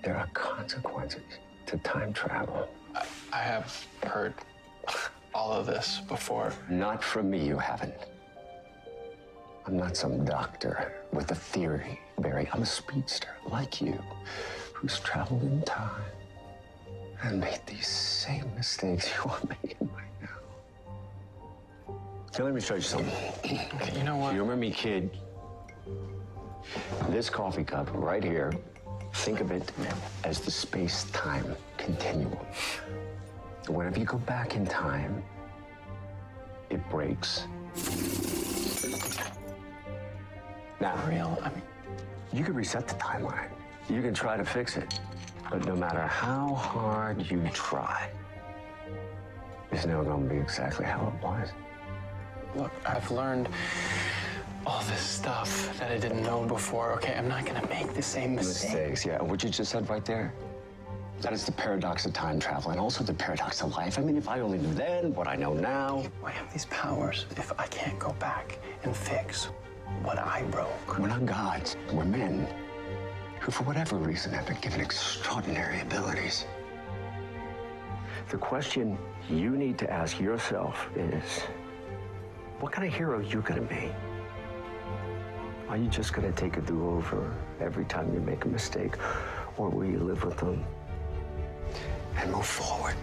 There are consequences to time travel. I have heard all of this before. Not from me, you haven't. I'm not some doctor with a theory, Barry. I'm a speedster like you who's traveled in time and made these same mistakes you are making right now. So let me show you something. Okay, you know what? You remember me, kid? This coffee cup right here, think of it as the space-time continuum. Whenever you go back in time, it breaks. Now, Real? I mean, you can reset the timeline. You can try to fix it. But no matter how hard you try, it's never going to be exactly how it was. look, I've learned all this stuff that I didn't know before. Okay, I'm not gonna make the same mistake. Mistakes, yeah. What you just said right there, that is the paradox of time travel and also the paradox of life. I mean, if I only knew then what I know now. I have these powers if I can't go back and fix what I broke. We're not gods. We're men who, for whatever reason, have been given extraordinary abilities. The question you need to ask yourself is, what kind of hero are you gonna be? Are you just gonna take a do-over every time you make a mistake, or will you live with them and move forward?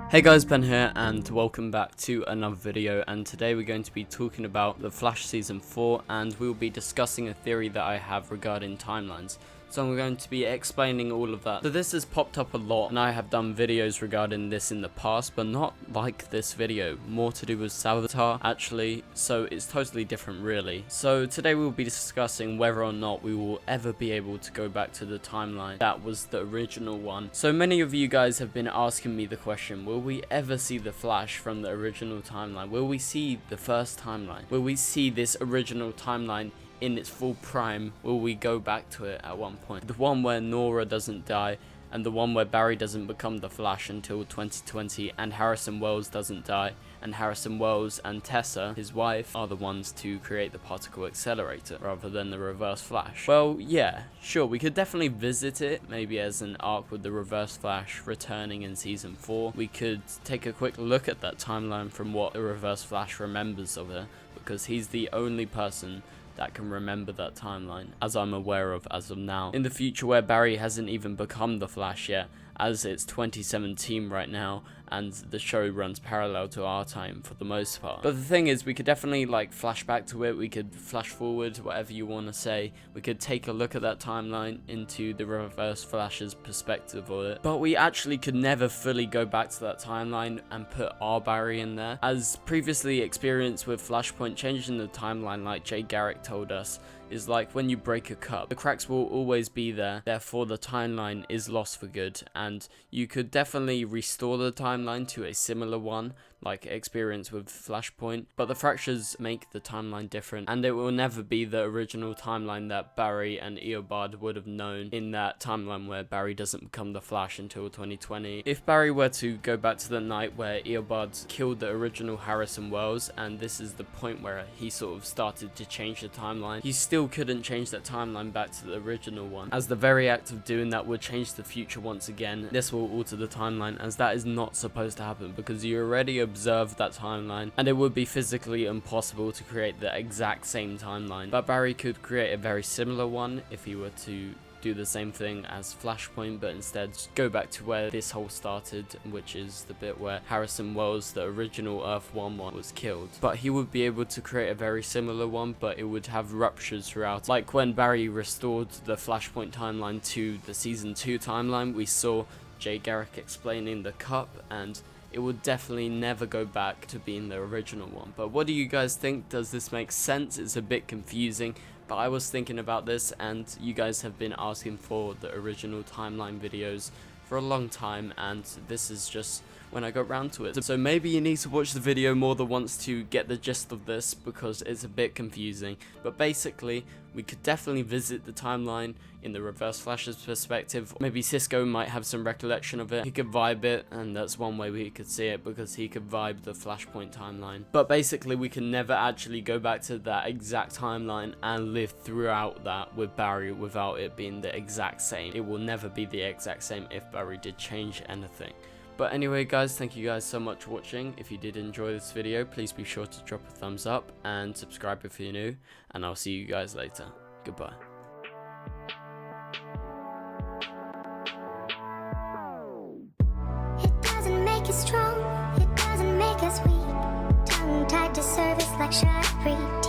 Hey guys, Ben here and welcome back to another video, and today we're going to be talking about The Flash Season 4 and we'll be discussing a theory that I have regarding timelines. So I'm going to be explaining all of that. So this has popped up a lot and I have done videos regarding this in the past, but not like this video. More to do with Salvatore actually, so it's totally different really. So today we'll be discussing whether or not we will ever be able to go back to the timeline that was the original one. So many of you guys have been asking me the question, will we ever see the Flash from the original timeline? Will we see the first timeline? Will we see this original timeline in its full prime? Will we go back to it at one point? The one where Nora doesn't die, and the one where Barry doesn't become the Flash until 2020, and Harrison Wells doesn't die, and Harrison Wells and Tessa, his wife, are the ones to create the particle accelerator, rather than the Reverse Flash. Well, yeah, sure, we could definitely visit it, maybe as an arc with the Reverse Flash returning in Season 4. We could take a quick look at that timeline from what the Reverse Flash remembers of it, because he's the only person that can remember that timeline, as I'm aware of as of now. In the future where Barry hasn't even become the Flash yet, as it's 2017 right now, and the show runs parallel to our time for the most part. But the thing is, we could definitely like flash back to it, we could flash forward, whatever you want to say. We could take a look at that timeline into the Reverse Flash's perspective of it. But we actually could never fully go back to that timeline and put our Barry in there. As previously experienced with Flashpoint, changing the timeline, like Jay Garrick told us, is like when you break a cup. The cracks will always be there, therefore the timeline is lost for good, and you could definitely restore the timeline to a similar one, like experience with Flashpoint, but the fractures make the timeline different, and it will never be the original timeline that Barry and Eobard would have known in that timeline where Barry doesn't become the Flash until 2020. If Barry were to go back to the night where Eobard killed the original Harrison Wells, and this is the point where he sort of started to change the timeline, he still couldn't change that timeline back to the original one, as the very act of doing that would change the future once again. This will alter the timeline, as that is not supposed to happen, because you already observed that timeline, and it would be physically impossible to create the exact same timeline. But Barry could create a very similar one if he were to do the same thing as Flashpoint, but instead go back to where this whole started, which is the bit where Harrison Wells, the original Earth 1-1, was killed. But he would be able to create a very similar one, but it would have ruptures throughout. Like when Barry restored the Flashpoint timeline to the Season 2 timeline, we saw Jay Garrick explaining the cup, and it would definitely never go back to being the original one. But what do you guys think? Does this make sense? It's a bit confusing, but I was thinking about this, and you guys have been asking for the original timeline videos for a long time, and this is just when I got round to it. So maybe you need to watch the video more than once to get the gist of this, because it's a bit confusing. But basically, we could definitely visit the timeline in the Reverse Flash's perspective. Maybe Cisco might have some recollection of it. He could vibe it, and that's one way we could see it, because he could vibe the Flashpoint timeline. But basically, we can never actually go back to that exact timeline and live throughout that with Barry without it being the exact same. It will never be the exact same if Barry did change anything. But anyway guys, thank you guys so much for watching. If you did enjoy this video, please be sure to drop a thumbs up and subscribe if you're new, and I'll see you guys later. Goodbye. It doesn't make us strong, it doesn't make us weak. Tongue tied to service like Shari.